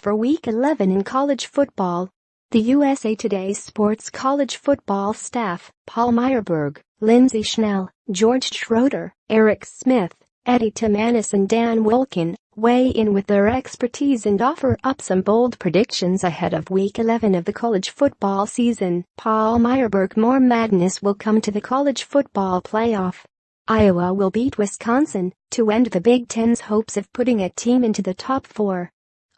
for Week 11 in college football. The USA Today's sports college football staff, Paul Myerberg, Lindsay Schnell, George Schroeder, Erick Smith, Timanus and Dan Wolken, weigh in with their expertise and offer up some bold predictions ahead of Week 11 of the college football season. Paul Myerberg: more madness will come to the college football playoff. Iowa will beat Wisconsin to end the Big Ten's hopes of putting a team into the top 4.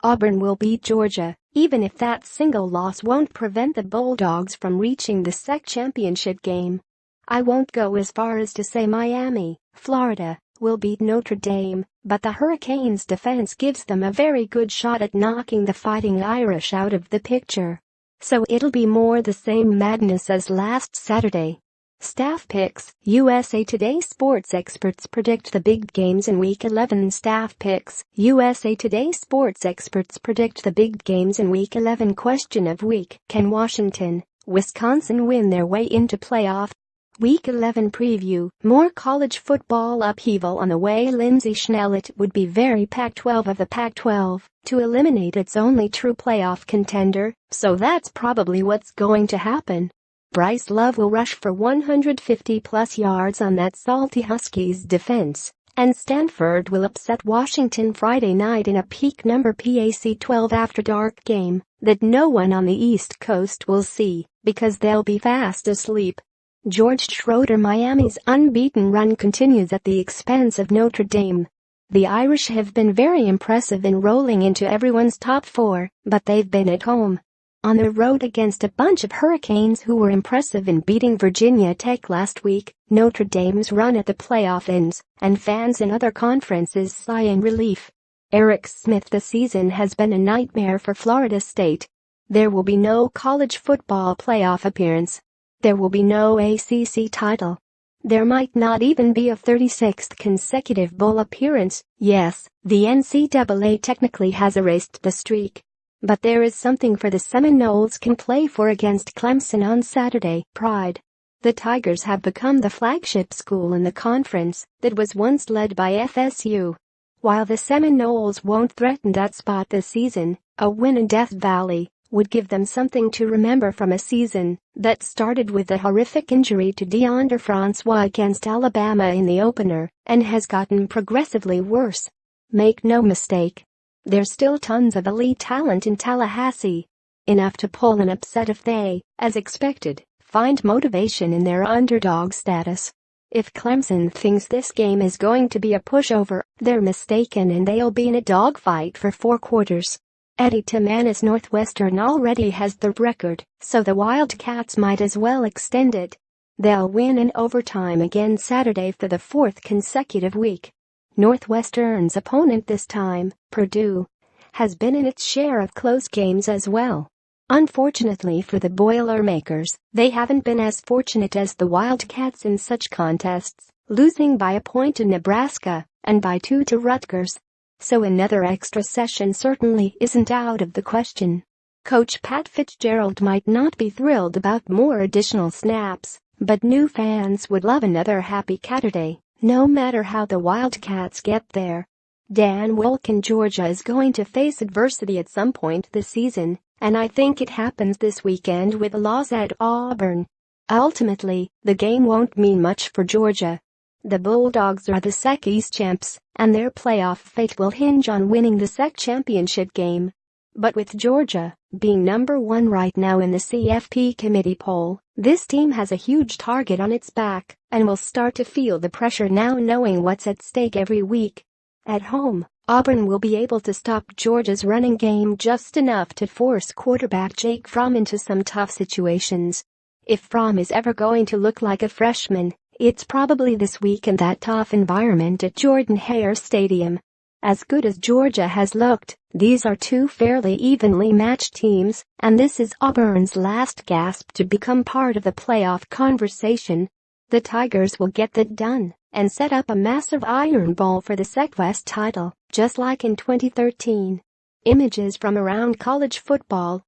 Auburn will beat Georgia, even if that single loss won't prevent the Bulldogs from reaching the SEC championship game. I won't go as far as to say Miami, Florida, will beat Notre Dame, but the Hurricanes' defense gives them a very good shot at knocking the Fighting Irish out of the picture. So it'll be more the same madness as last Saturday. Staff picks: USA Today sports experts predict the big games in Week 11. Staff picks: USA Today sports experts predict the big games in Week 11. Question of week: can Washington, Wisconsin win their way into playoff? Week 11 preview: more college football upheaval on the way. Lindsay Schnell: it would be very Pac-12 of the Pac-12 to eliminate its only true playoff contender, so that's probably what's going to happen. Bryce Love will rush for 150-plus yards on that salty Huskies defense, and Stanford will upset Washington Friday night in a peak number Pac-12 after dark game that no one on the East Coast will see because they'll be fast asleep. George Schroeder: Miami's unbeaten run continues at the expense of Notre Dame. The Irish have been very impressive in rolling into everyone's top 4, but they've been at home on the road against a bunch of Hurricanes who were impressive in beating Virginia Tech last week. Notre Dame's run at the playoff ends, and fans in other conferences sigh in relief. Erick Smith: the season has been a nightmare for Florida State. There will be no college football playoff appearance. There will be no ACC title. There might not even be a 36th consecutive bowl appearance. Yes, the NCAA technically has erased the streak. But there is something for the Seminoles can play for against Clemson on Saturday. Pride. The Tigers have become the flagship school in the conference that was once led by FSU. While the Seminoles won't threaten that spot this season, a win in Death Valley would give them something to remember from a season that started with a horrific injury to Deondre Francois against Alabama in the opener and has gotten progressively worse. Make no mistake, there's still tons of elite talent in Tallahassee. Enough to pull an upset if they, as expected, find motivation in their underdog status. If Clemson thinks this game is going to be a pushover, they're mistaken and they'll be in a dogfight for 4 quarters. Timanus Northwestern already has the record, so the Wildcats might as well extend it. They'll win in overtime again Saturday for the 4th consecutive week. Northwestern's opponent this time, Purdue, has been in its share of close games as well. Unfortunately for the Boilermakers, they haven't been as fortunate as the Wildcats in such contests, losing by a point to Nebraska and by 2 to Rutgers. So another extra session certainly isn't out of the question. Coach Pat Fitzgerald might not be thrilled about more additional snaps, but new fans would love another happy Catterday, no matter how the Wildcats get there. Dan Wolken: Georgia is going to face adversity at some point this season, and I think it happens this weekend with a loss at Auburn. Ultimately, the game won't mean much for Georgia. The Bulldogs are the SEC East champs, and their playoff fate will hinge on winning the SEC championship game. But with Georgia being number 1 right now in the CFP committee poll, this team has a huge target on its back and will start to feel the pressure now knowing what's at stake every week. At home, Auburn will be able to stop Georgia's running game just enough to force quarterback Jake Fromm into some tough situations. If Fromm is ever going to look like a freshman, it's probably this week in that tough environment at Jordan-Hare Stadium. As good as Georgia has looked, these are 2 fairly evenly matched teams, and this is Auburn's last gasp to become part of the playoff conversation. The Tigers will get that done and set up a massive Iron Bowl for the SEC West title, just like in 2013. Images from around college football